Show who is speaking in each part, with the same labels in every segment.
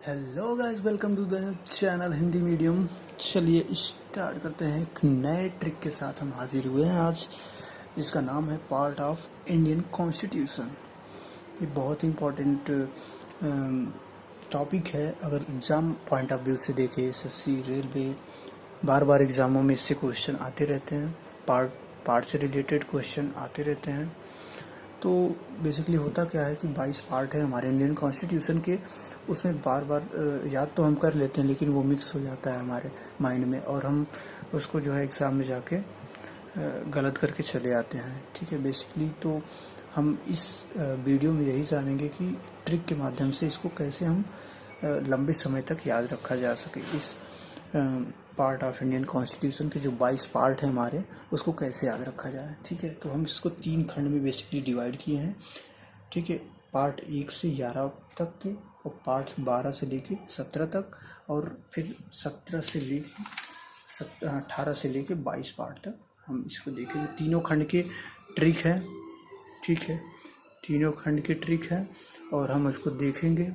Speaker 1: Hello guys, welcome to the channel Hindi medium. चलिए start करते हैं। एक नए ट्रिक के साथ हम हाजिर हुए हैं आज, जिसका नाम है पार्ट ऑफ इंडियन कॉन्स्टिट्यूशन। ये बहुत ही इम्पोर्टेंट टॉपिक है। अगर एग्ज़ाम पॉइंट ऑफ व्यू से देखें, एसएससी, रेलवे, बार बार एग्ज़ामों में इससे क्वेश्चन आते रहते हैं। पार्ट से रिलेटेड क्वेश्चन आते रहते हैं। तो बेसिकली होता क्या है कि 22 पार्ट है हमारे इंडियन कॉन्स्टिट्यूशन के। उसमें बार बार याद तो हम कर लेते हैं, लेकिन वो मिक्स हो जाता है हमारे माइंड में, और हम उसको जो है एग्ज़ाम में जाके गलत करके चले आते हैं। ठीक है, बेसिकली तो हम इस वीडियो में यही जानेंगे कि ट्रिक के माध्यम से इसको कैसे हम लंबे समय तक याद रखा जा सके। इस पार्ट ऑफ इंडियन कॉन्स्टिट्यूशन के जो 22 पार्ट हैं हमारे, उसको कैसे याद रखा जाए। ठीक है, तो हम इसको 3 खंड में बेसिकली डिवाइड किए हैं। ठीक है, पार्ट 1 से 11 तक के, और पार्ट 12 से लेके 17 तक, और फिर 17 से लेके 18 से लेके 22 पार्ट तक हम इसको देखेंगे। तीनों खंड के ट्रिक है। ठीक है, तीनों खंड के ट्रिक है और हम उसको देखेंगे।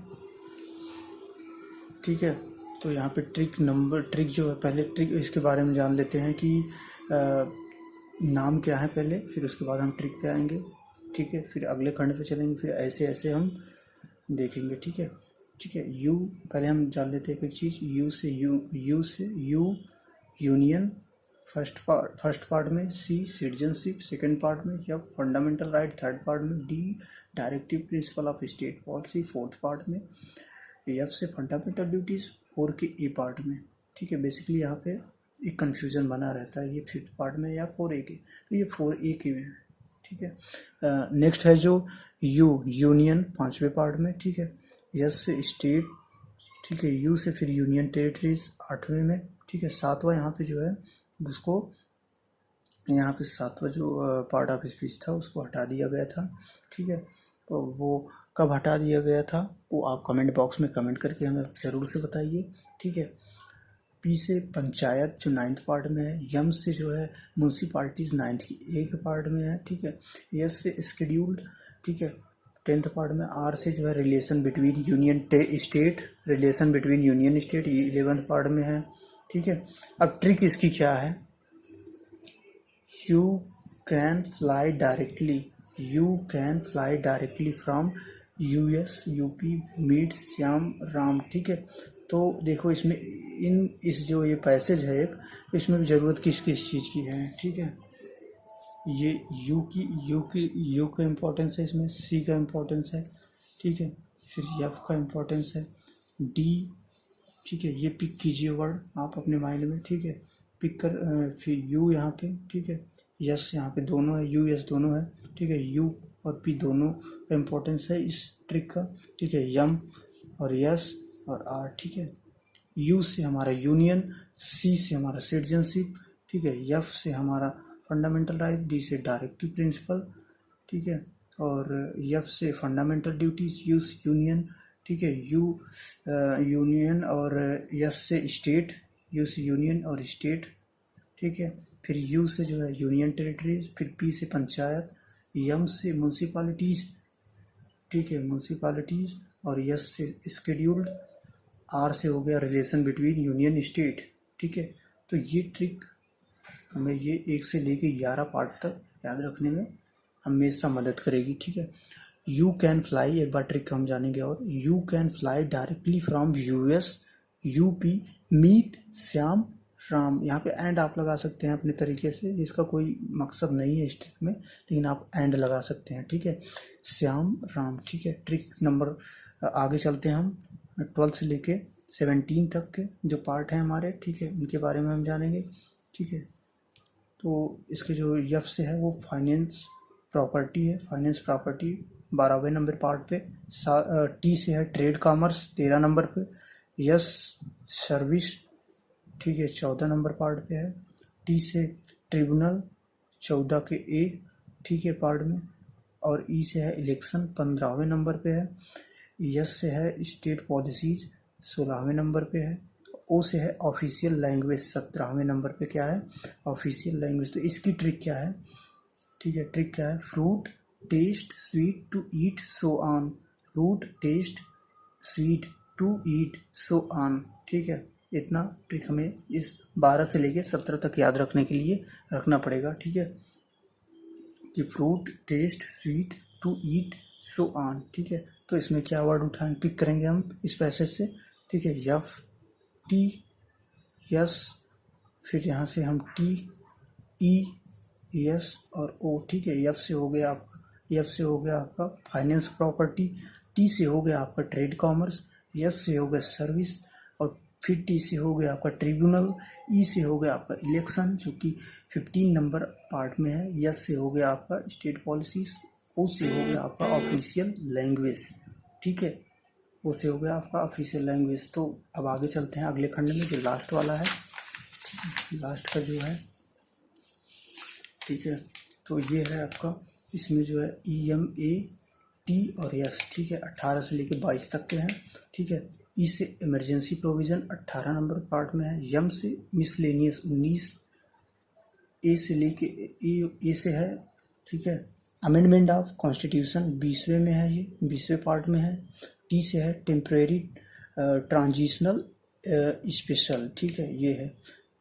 Speaker 1: ठीक है, तो यहाँ पे ट्रिक जो है, पहले ट्रिक इसके बारे में जान लेते हैं कि नाम क्या है पहले, फिर उसके बाद हम ट्रिक पे आएंगे। ठीक है, फिर अगले खंड पे चलेंगे, फिर ऐसे ऐसे हम देखेंगे। ठीक है, यू पहले हम जान लेते हैं एक चीज़। यू से यूनियन फर्स्ट पार्ट में, सी सिटीजनशिप सेकंड पार्ट में, या फंडामेंटल राइट थर्ड पार्ट में, D directive principle of state policy fourth part में, एफ से फंडामेंटल ड्यूटीज़ 4 के ए पार्ट में। ठीक है, बेसिकली यहाँ पे एक कन्फ्यूज़न बना रहता है, ये 5th पार्ट में या 4A के, तो ये 4A के में है। ठीक है, नेक्स्ट है जो यूनियन 5वें पार्ट में। ठीक है, एस से स्टेट। ठीक है, यू से फिर यूनियन टेरिटरीज 8वें में। ठीक है, 7वां यहाँ पे जो है उसको, यहाँ पे 7वां जो पार्ट ऑफ स्पीच था उसको हटा दिया गया था। ठीक है, तो वो कब हटा दिया गया था वो आप कमेंट बॉक्स में कमेंट करके हमें ज़रूर से बताइए। ठीक है, पी से पंचायत जो 9th पार्ट में है, यम से जो है म्यूनसिपाल्टीज 9th की एक पार्ट में है। ठीक है, यस से स्केड्यूल्ड। ठीक है, 10th पार्ट में। आर से जो है relation between union state, relation between union state, ये 11th पार्ट में है। ठीक है, अब ट्रिक इसकी क्या है, You can fly directly from US, UP, meet Shyam Ram. ठीक है, तो देखो इसमें इस जो ये पैसेज है एक, इसमें ज़रूरत किस किस चीज़ की है। ठीक है, ये यू का इम्पोर्टेंस है, इसमें सी का इम्पोर्टेंस है। ठीक है, फिर एफ का इम्पोर्टेंस है, डी। ठीक है, ये पिक कीजिए वर्ड आप अपने माइंड में। ठीक है, पिक कर फिर यू यहाँ पे। ठीक है, यस यहाँ पे दोनों है, यू यस दोनों है। ठीक है, यू और पी दोनों का इम्पोर्टेंस है इस ट्रिक का। ठीक है, यम और यस और आर। ठीक है, यू से हमारा यूनियन, सी से हमारा सिटीजनशिप। ठीक है, एफ से हमारा फंडामेंटल राइट, डी से डायरेक्टिव प्रिंसिपल। ठीक है, और एफ से फंडामेंटल ड्यूटीज, यू से यूनियन। ठीक है, यूनियन और एस से स्टेट, यू से यूनियन और स्टेट। ठीक है, फिर यू से जो है यूनियन टेरिटरीज, फिर पी से पंचायत, यम से म्यूनसिपालिटीज़। ठीक है, म्यूनसिपालिटीज़, और यस से स्केड्यूल्ड, आर से हो गया रिलेशन बिटवीन यूनियन स्टेट। ठीक है, तो ये ट्रिक हमें ये 1 से लेके 11 पार्ट तक याद रखने में हमेशा मदद करेगी। ठीक है, यू कैन फ्लाई, एक बार ट्रिक हम जानेंगे, और you can fly directly from US, UP, meet Shyam Ram. यहाँ पे एंड आप लगा सकते हैं अपने तरीके से, इसका कोई मकसद नहीं है इस ट्रिक में, लेकिन आप एंड लगा सकते हैं। ठीक है, श्याम राम। ठीक है, ट्रिक नंबर आगे चलते हैं हम 12 से लेके 17 तक के जो पार्ट हैं हमारे। ठीक है, उनके बारे में हम जानेंगे। ठीक है, तो इसके जो एफ से है वो फाइनेंस प्रॉपर्टी है, फाइनेंस प्रॉपर्टी 12वें नंबर पार्ट पे। टी से है ट्रेड कॉमर्स 13 नंबर पे। Yes service. ठीक है, 14 नंबर पार्ट पे है। टी से ट्रिब्यूनल 14 के ए। ठीक है, पार्ट में। और ई से है इलेक्शन 15वें नंबर पे है। यस से है स्टेट पॉलिसीज 16वें नंबर पे है। ओ से है ऑफिशियल लैंग्वेज 17वें नंबर पे क्या है, ऑफिशियल लैंग्वेज। तो इसकी ट्रिक क्या है। ठीक है, ट्रिक क्या है, fruit taste sweet to eat so on, fruit taste sweet to eat so on. ठीक है, इतना ट्रिक हमें इस 12 से लेके 17 तक याद रखने के लिए रखना पड़ेगा। ठीक है, कि fruit taste sweet to eat so on. ठीक है, तो इसमें क्या वर्ड उठाएं, पिक करेंगे हम इस पैसेज से। ठीक है, यफ टी यस, फिर यहाँ से हम टी ई यस और ओ। ठीक है, यफ से हो गया आपका, यफ से हो गया आपका फाइनेंस प्रॉपर्टी, टी से हो गया आपका ट्रेड कॉमर्स, यस से हो गया सर्विस, और फिर टी से हो गया आपका ट्रिब्यूनल, ई से हो गया आपका इलेक्शन जो कि 15 नंबर पार्ट में है, यस से हो गया आपका स्टेट पॉलिसीज, ओ से हो गया आपका ऑफिशियल लैंग्वेज। ठीक है, वो से हो गया आपका ऑफिशियल लैंग्वेज। तो अब आगे चलते हैं अगले खंड में, जो लास्ट वाला है, लास्ट का जो है। ठीक है, तो ये है आपका, इसमें जो है ई एम ए टी और यस। ठीक है, 18 से लेके 22 तक के हैं। ठीक है, ई से इमरजेंसी प्रोविज़न 18 नंबर पार्ट में है, यम से मिसलेनियस 19, ए से लेके ए से है। ठीक है, अमेंडमेंट ऑफ कॉन्स्टिट्यूशन 20वें में है, ये 20वें पार्ट में है। टी से है टेम्परेरी ट्रांजिशनल स्पेशल। ठीक है, ये है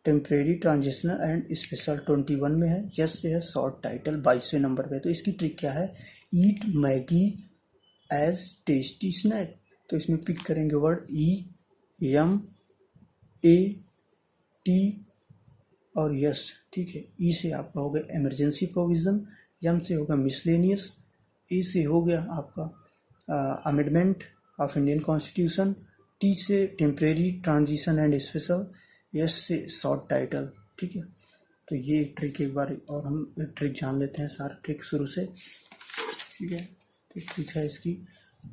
Speaker 1: टेम्परेरी ट्रांजिशनल एंड स्पेशल 21 में है। यस से है शॉर्ट टाइटल 22वें नंबर पे। तो इसकी ट्रिक क्या है, eat Maggi as tasty snack. तो इसमें पिक करेंगे word E M A T और यस। ठीक है, ई से आपका हो गया इमरजेंसी प्रोविज़न, एम से होगा मिसलेनियस, ए से हो गया आपका amendment of Indian constitution, T से temporary transition and special, S से शॉर्ट टाइटल। ठीक है, तो ये ट्रिक एक बार और हम ट्रिक जान लेते हैं, सारा ट्रिक शुरू से। ठीक है, तो ट्रिक है इसकी,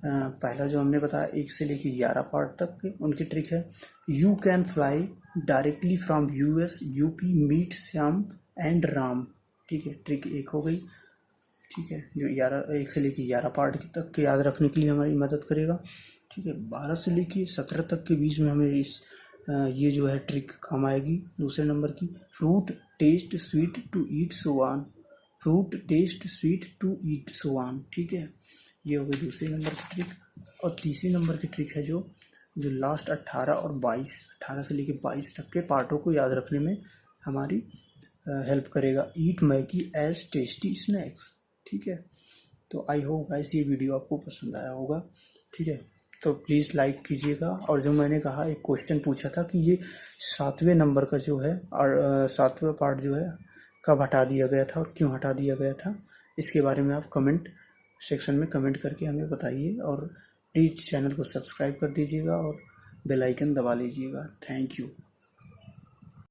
Speaker 1: पहला जो हमने बताया 1 से लेकर 11 पार्ट तक के उनकी ट्रिक है। You can fly directly from US UP meet Shyam and Ram. ठीक है, ट्रिक 1 हो गई। ठीक है, जो 1 से लेकर 11 पार्ट तक के याद रखने के लिए हमारी मदद करेगा। ठीक है, 12 से लेकर 17 तक के बीच में हमें ये जो है ट्रिक काम आएगी। दूसरे नंबर की, fruit taste sweet to eat so on, fruit taste sweet to eat so on. ठीक है, ये हो गई दूसरे नंबर की ट्रिक। और तीसरी नंबर की ट्रिक है जो लास्ट 18 और 22, 18 से लेकर 22 तक के पार्टों को याद रखने में हमारी हेल्प करेगा, eat Maggi as tasty snacks. ठीक है, तो आई होप गाइस ये वीडियो आपको पसंद आया होगा। ठीक है, तो प्लीज़ लाइक कीजिएगा। और जो मैंने कहा, एक क्वेश्चन पूछा था कि ये 7वें नंबर का जो है और 7वां पार्ट जो है कब हटा दिया गया था और क्यों हटा दिया गया था, इसके बारे में आप कमेंट सेक्शन में कमेंट करके हमें बताइए। और प्लीज़ चैनल को सब्सक्राइब कर दीजिएगा और बेल आइकन दबा लीजिएगा। Thank you.